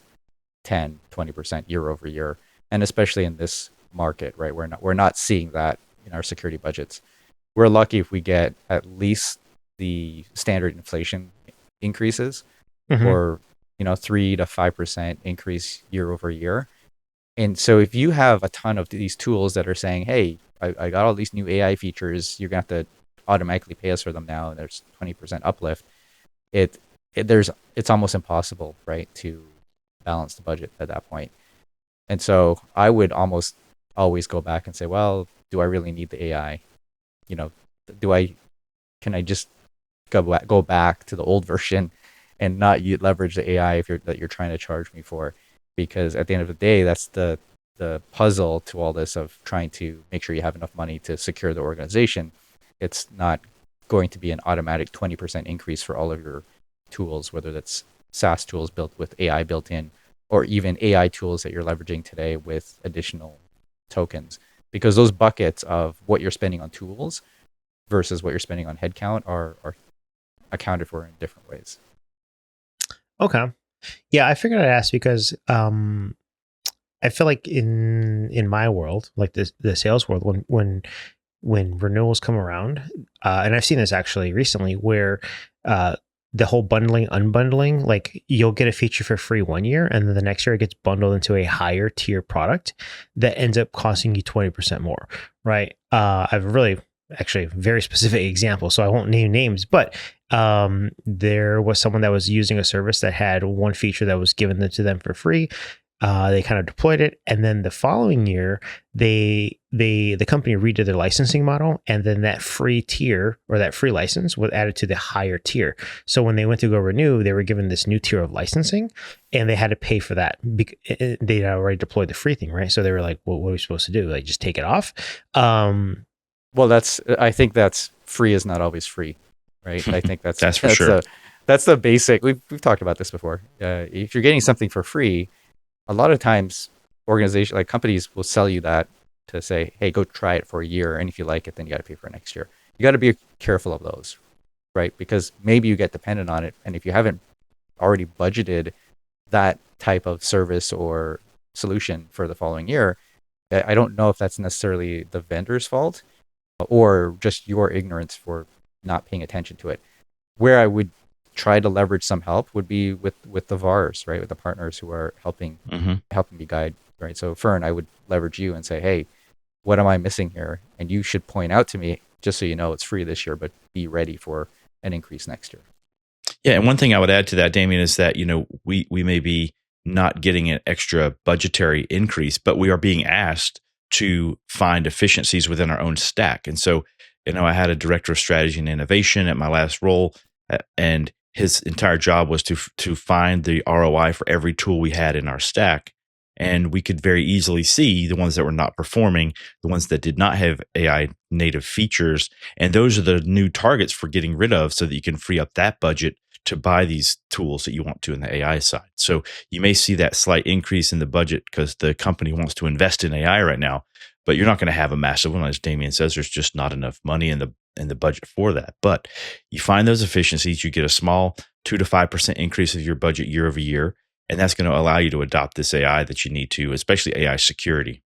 10, 20% year over year. And especially in this market, right? We're not seeing that in our security budgets. We're lucky if we get at least the standard inflation increases, or 3 to 5% increase year over year. And so if you have a ton of these tools that are saying, hey, I got all these new AI features, you're gonna have to automatically pay us for them now, and there's 20% uplift, it's almost impossible, right, to balance the budget at that point. And so I would almost always go back and say, well, do I really need the AI? Can I just go back to the old version and not leverage the AI that you're trying to charge me for? Because at the end of the day, that's the puzzle to all this of trying to make sure you have enough money to secure the organization. It's not going to be an automatic 20% increase for all of your tools, whether that's SaaS tools built with AI built in, or even AI tools that you're leveraging today with additional tokens. Because those buckets of what you're spending on tools versus what you're spending on headcount are accounted for in different ways. Okay. Yeah, I figured I'd ask because I feel like in my world, like the sales world, when renewals come around, and I've seen this actually recently, where the whole bundling, unbundling, like you'll get a feature for free 1 year, and then the next year it gets bundled into a higher tier product that ends up costing you 20% more, right? I've really actually a very specific example, so I won't name names, but there was someone that was using a service that had one feature that was given to them for free. They kind of deployed it, and then the following year, the company redid their licensing model, and then that free tier or that free license was added to the higher tier. So when they went to go renew, they were given this new tier of licensing, and they had to pay for that. They already deployed the free thing, right? So they were like, "Well, what are we supposed to do? Like, just take it off?" Well, I think that's free is not always free, right? I think that's for sure. That's the basic. We've talked about this before. If you're getting something for free, a lot of times organizations like companies will sell you that to say, hey, go try it for a year, and if you like it, then you got to pay for it next year. You got to be careful of those, right? Because maybe you get dependent on it, and if you haven't already budgeted that type of service or solution for the following year, I don't know if that's necessarily the vendor's fault or just your ignorance for not paying attention to it. Where I would try to leverage some help would be with the VARs, right? With the partners who are helping me guide, right? So Fern, I would leverage you and say, hey, what am I missing here? And you should point out to me, just so you know, it's free this year, but be ready for an increase next year. Yeah, and one thing I would add to that, Damian, is that we may be not getting an extra budgetary increase, but we are being asked to find efficiencies within our own stack. And so, I had a director of strategy and innovation at my last role, and his entire job was to find the ROI for every tool we had in our stack. And we could very easily see the ones that were not performing, the ones that did not have AI native features. And those are the new targets for getting rid of so that you can free up that budget to buy these tools that you want to in the AI side. So you may see that slight increase in the budget because the company wants to invest in AI right now, but you're not going to have a massive one. As Damian says, there's just not enough money in the budget for that. But you find those efficiencies, you get a small 2 to 5% increase of your budget year over year. And that's going to allow you to adopt this AI that you need to, especially AI security.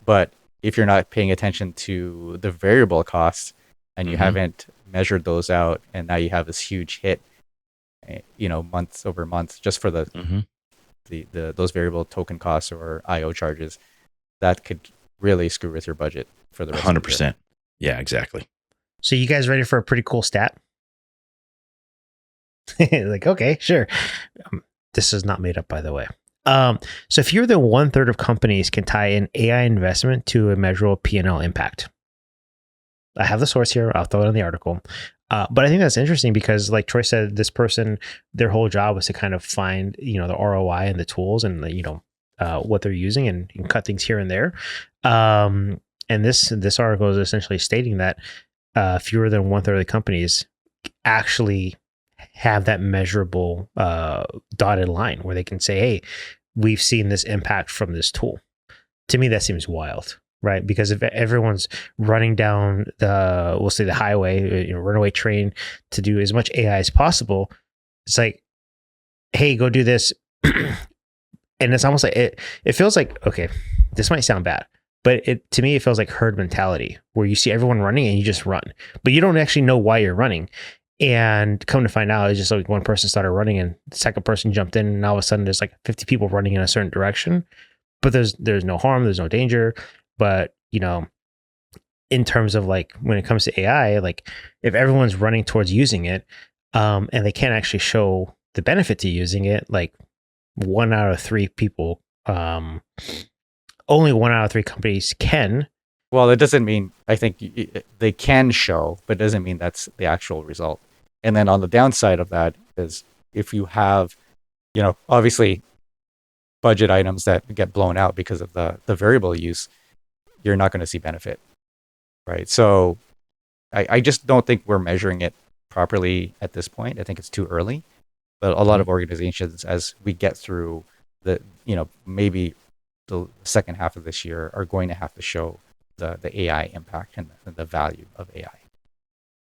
But if you're not paying attention to the variable costs and you haven't measured those out, and now you have this huge hit, months over months just for the those variable token costs or IO charges, that could really screw with your budget for the rest 100%. Of the year. Yeah, exactly. So you guys ready for a pretty cool stat? Like, okay, sure. This is not made up, by the way. So fewer than 1/3 of companies can tie in AI investment to a measurable P&L impact. I have the source here. I'll throw it in the article. But I think that's interesting because, like Troy said, this person, their whole job was to kind of find, the ROI and the tools and what they're using and cut things here and there. And this article is essentially stating that fewer than 1/3 of the companies actually have that measurable dotted line where they can say, hey, we've seen this impact from this tool. To me, that seems wild, right? Because if everyone's running down we'll say the highway, runaway train to do as much AI as possible, it's like, hey, go do this. And it's almost like it feels like, okay, this might sound bad, but to me, it feels like herd mentality where you see everyone running and you just run, but you don't actually know why you're running. And come to find out, it's just like one person started running and the second person jumped in, and all of a sudden there's like 50 people running in a certain direction, but there's no harm, there's no danger. But, in terms of like when it comes to AI, like if everyone's running towards using it, and they can't actually show the benefit to using it, like 1 out of 3 people, only 1 out of 3 companies can. Well, it doesn't mean, I think they can show, but it doesn't mean that's the actual result. And then on the downside of that is if you have, obviously budget items that get blown out because of the variable use, you're not going to see benefit, right? So I just don't think we're measuring it properly at this point. I think it's too early. But a lot of organizations, as we get through maybe the second half of this year, are going to have to show the AI impact and the value of AI.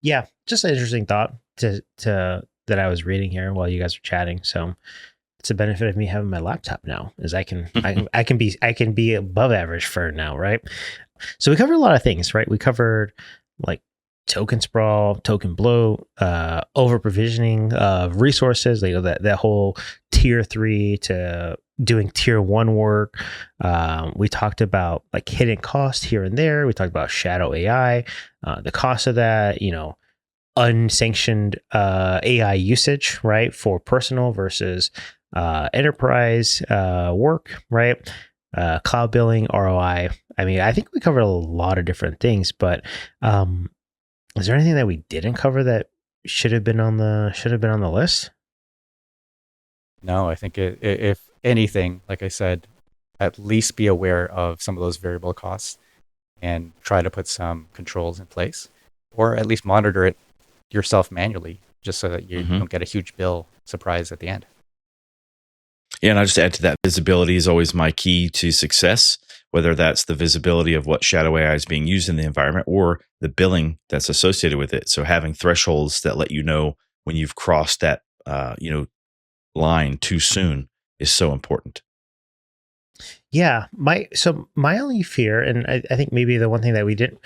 Yeah, just an interesting thought to that I was reading here while you guys were chatting. So it's a benefit of me having my laptop now, is I can be above average for now, right? So we covered a lot of things, right? We covered like token sprawl, token bloat, over provisioning of resources, that whole tier 3 to doing tier 1 work. We talked about like hidden cost here and there. We talked about shadow AI, the cost of that, unsanctioned AI usage, right? For personal versus enterprise work, right? Cloud billing, ROI. I mean, I think we covered a lot of different things, but is there anything that we didn't cover that should have been on the list? No, I think if anything, like I said, at least be aware of some of those variable costs and try to put some controls in place, or at least monitor it yourself manually, just so that you don't get a huge bill surprise at the end. Yeah, and I'll just add to that, visibility is always my key to success, whether that's the visibility of what shadow AI is being used in the environment or the billing that's associated with it. So having thresholds that let you know when you've crossed that, line too soon is so important. Yeah, my only fear, and I think maybe the one thing that we didn't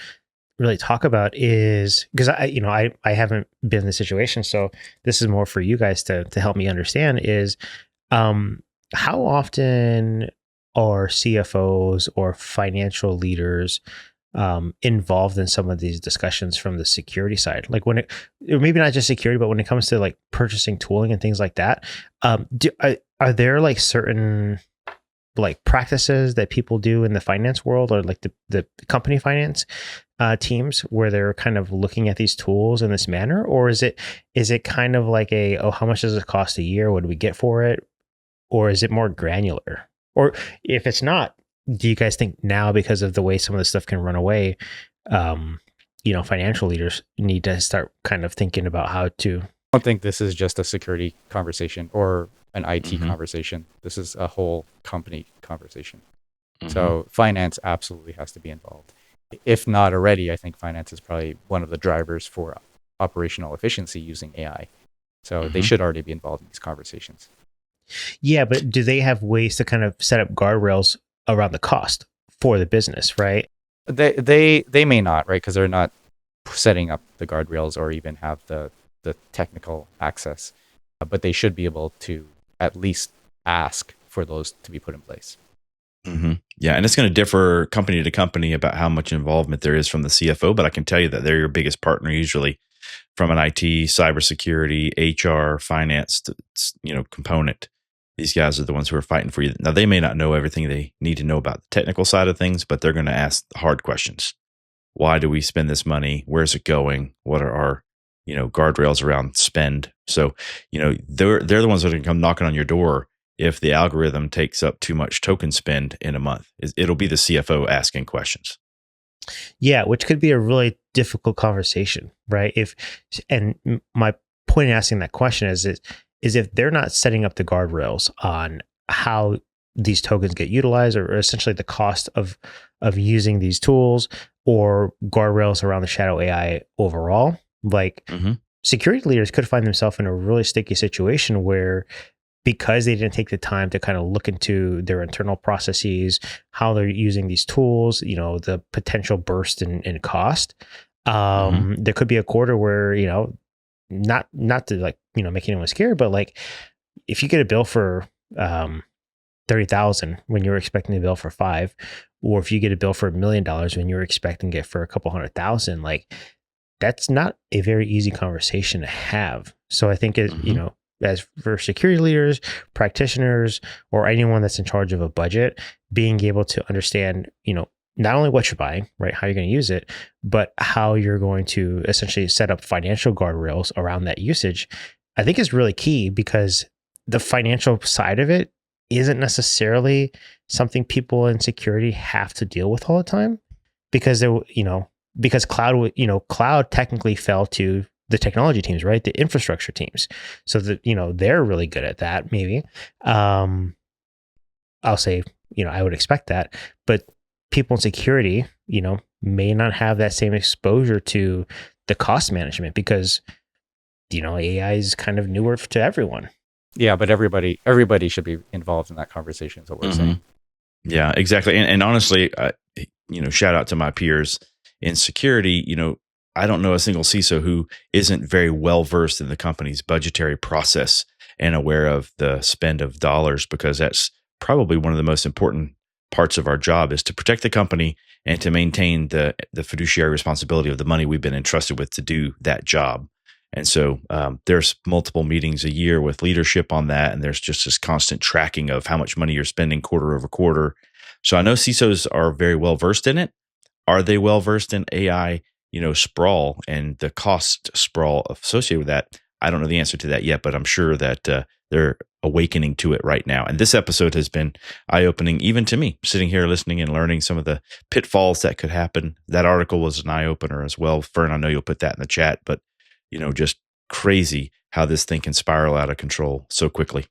really talk about is because I haven't been in the situation, so this is more for you guys to help me understand is how often are CFOs or financial leaders involved in some of these discussions from the security side, like when maybe not just security, but when it comes to like purchasing tooling and things like that. Are there like certain like practices that people do in the finance world or like the company finance teams where they're kind of looking at these tools in this manner? Or is it kind of like how much does it cost a year? What do we get for it? Or is it more granular? Or if it's not, do you guys think now, because of the way some of this stuff can run away, financial leaders need to start kind of thinking about how to... I don't think this is just a security conversation or an IT conversation. This is a whole company conversation. So finance absolutely has to be involved. If not already, I think finance is probably one of the drivers for operational efficiency using AI. So they should already be involved in these conversations. Yeah, but do they have ways to kind of set up guardrails around the cost for the business, right? They may not, right? Because they're not setting up the guardrails or even have the technical access. But they should be able to at least ask for those to be put in place. Yeah, and it's going to differ company to company about how much involvement there is from the CFO, but I can tell you that they're your biggest partner usually from an IT, cybersecurity, HR, finance, component. These guys are the ones who are fighting for you. Now, they may not know everything they need to know about the technical side of things, but they're going to ask the hard questions. Why do we spend this money? Where's it going? What are our guardrails around spend? So, they're the ones that are going to come knocking on your door if the algorithm takes up too much token spend in a month. It'll be the CFO asking questions. Yeah, which could be a really difficult conversation, right? And my point in asking that question is if they're not setting up the guardrails on how these tokens get utilized, or essentially the cost of using these tools, or guardrails around the shadow AI overall, like security leaders could find themselves in a really sticky situation where, because they didn't take the time to kind of look into their internal processes, how they're using these tools, the potential burst in cost. There could be a quarter where, not to make anyone scared, but like if you get a bill for $30,000 when you're expecting a bill for $5,000, or if you get a bill for $1 million when you're expecting it for a couple $100,000, like that's not a very easy conversation to have. So I think as for security leaders, practitioners, or anyone that's in charge of a budget, being able to understand, not only what you're buying, right, how you're going to use it, but how you're going to essentially set up financial guardrails around that usage, I think is really key, because the financial side of it isn't necessarily something people in security have to deal with all the time, because because cloud technically fell to the technology teams, right? The infrastructure teams. So that, they're really good at that, maybe. I'll say, I would expect that, but people in security, may not have that same exposure to the cost management, because, AI is kind of newer to everyone. Yeah, but everybody should be involved in that conversation is what we're saying. Yeah, exactly. And honestly, shout out to my peers in security. I don't know a single CISO who isn't very well versed in the company's budgetary process and aware of the spend of dollars, because that's probably one of the most important parts of our job, is to protect the company and to maintain the fiduciary responsibility of the money we've been entrusted with to do that job. And so there's multiple meetings a year with leadership on that, and there's just this constant tracking of how much money you're spending quarter over quarter. So I know CISOs are very well versed in it. Are they well versed in AI, sprawl and the cost sprawl associated with that? I don't know the answer to that yet, but I'm sure that they're awakening to it right now. And this episode has been eye-opening even to me, sitting here listening and learning some of the pitfalls that could happen. That article was an eye-opener as well. Fern, I know you'll put that in the chat, but just crazy how this thing can spiral out of control so quickly.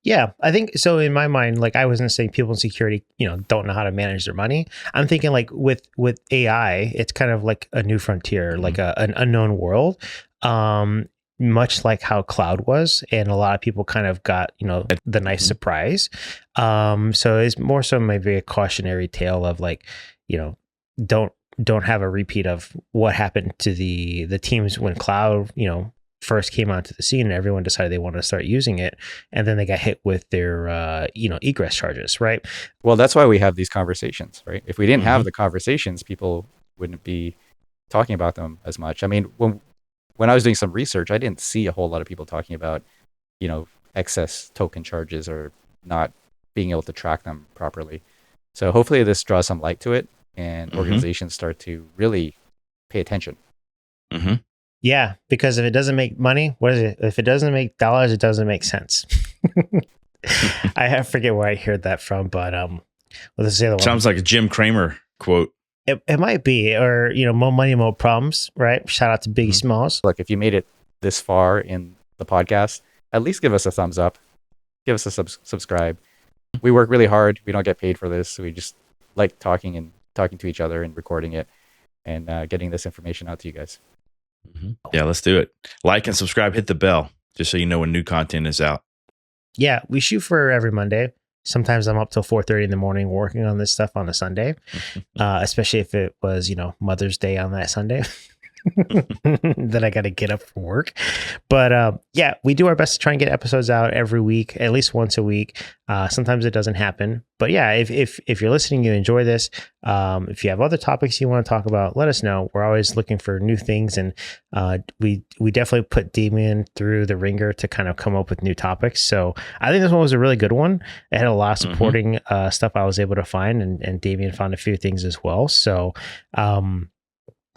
Yeah, I think so. In my mind, like, I wasn't saying people in security, don't know how to manage their money. I'm thinking like with AI, it's kind of like a new frontier, like an unknown world. much like how cloud was, and a lot of people kind of got, the nice surprise. So it's more so maybe a cautionary tale of like, don't have a repeat of what happened to the teams when cloud, first came onto the scene and everyone decided they wanted to start using it, and then they got hit with their egress charges, right? Well, that's why we have these conversations, right? If we didn't have the conversations, people wouldn't be talking about them as much. I mean, when I was doing some research, I didn't see a whole lot of people talking about, excess token charges or not being able to track them properly. So hopefully this draws some light to it, and organizations start to really pay attention. Yeah, because if it doesn't make money, what is it? If it doesn't make dollars, it doesn't make sense. I forget where I heard that from, but let's say the one. Sounds like a Jim Cramer quote. It might be, or more money, more problems, right? Shout out to Biggie Smalls. Look, if you made it this far in the podcast, at least give us a thumbs up, give us a subscribe. We work really hard. We don't get paid for this. We just like talking to each other and recording it and getting this information out to you guys. Yeah, let's do it. Like and subscribe, hit the bell, just so you know when new content is out. Yeah, we shoot for every Monday. Sometimes I'm up till 4:30 in the morning working on this stuff on a Sunday, especially if it was, Mother's Day on that Sunday. Then I got to get up for work. But yeah, we do our best to try and get episodes out every week, at least once a week. Sometimes it doesn't happen. But yeah, if you're listening, you enjoy this. If you have other topics you want to talk about, let us know. We're always looking for new things. And we definitely put Damian through the ringer to kind of come up with new topics. So I think this one was a really good one. It had a lot of supporting stuff I was able to find. And Damian found a few things as well. So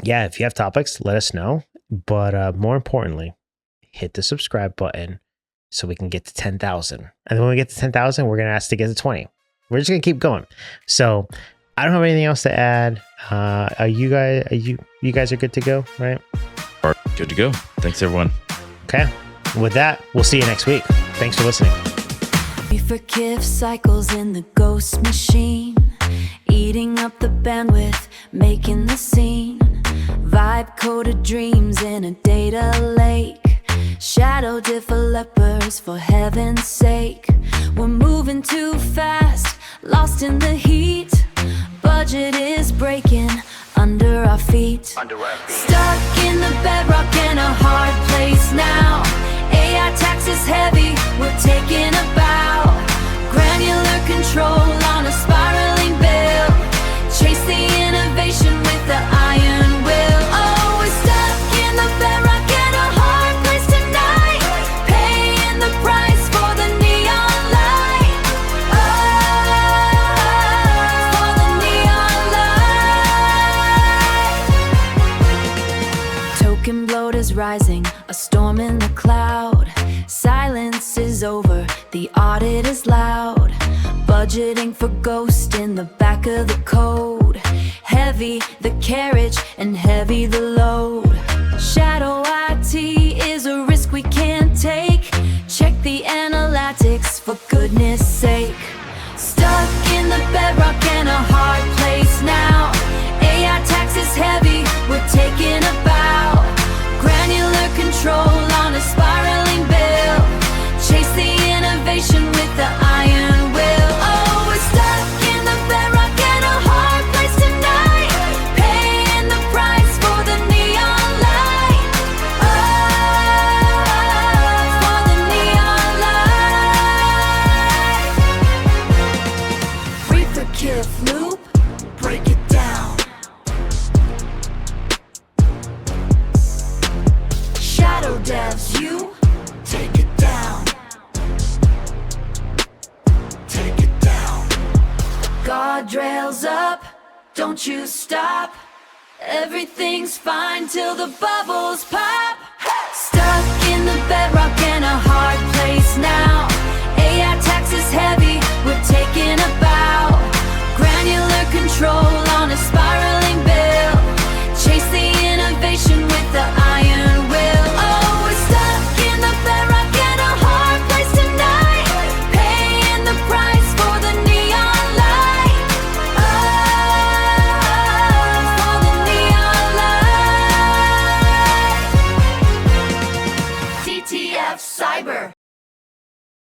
yeah, if you have topics, let us know. But more importantly, hit the subscribe button so we can get to 10,000. And then when we get to 10,000, we're going to ask to get to 20. We're just going to keep going. So I don't have anything else to add. You guys are good to go, right? Good to go. Thanks, everyone. Okay. With that, we'll see you next week. Thanks for listening. We forgive cycles in the ghost machine, eating up the bandwidth, making the scene. Vibe coded dreams in a data lake. Shadow developers, for heaven's sake. We're moving too fast, lost in the heat. Budget is breaking under our feet. Stuck in the bedrock in a hard place now. AI tax is heavy, we're taking a bow. Granular control on a spiraling bill. Chase the innovation with the iron will. Oh, we're stuck in the bedrock in a hard place tonight. Paying the price for the neon light. Oh, for the neon light. Token bloat is rising, a storm in the cloud. Silence is over, the audit is loud. Budgeting for ghost in the back of the code. Heavy the carriage and heavy the load. Shadow IT is a risk we can't take. Check the analytics for goodness sake. Stuck in the bedrock in a hard place now. AI tax is heavy, we're taking a bow. Granular control on a spiraling bill. Chase the innovation with the iron will. Oh, we're stuck in the bedrock in a hard place tonight. Paying the price for the neon light. Oh, for the neon light. Read the kiff loop, break it down. Shadow devs, you take it down. Take it down. Guardrails up, don't you stop. Everything's fine till the bubbles pop. Stuck in the bedrock in a hard place now. AI tax is heavy.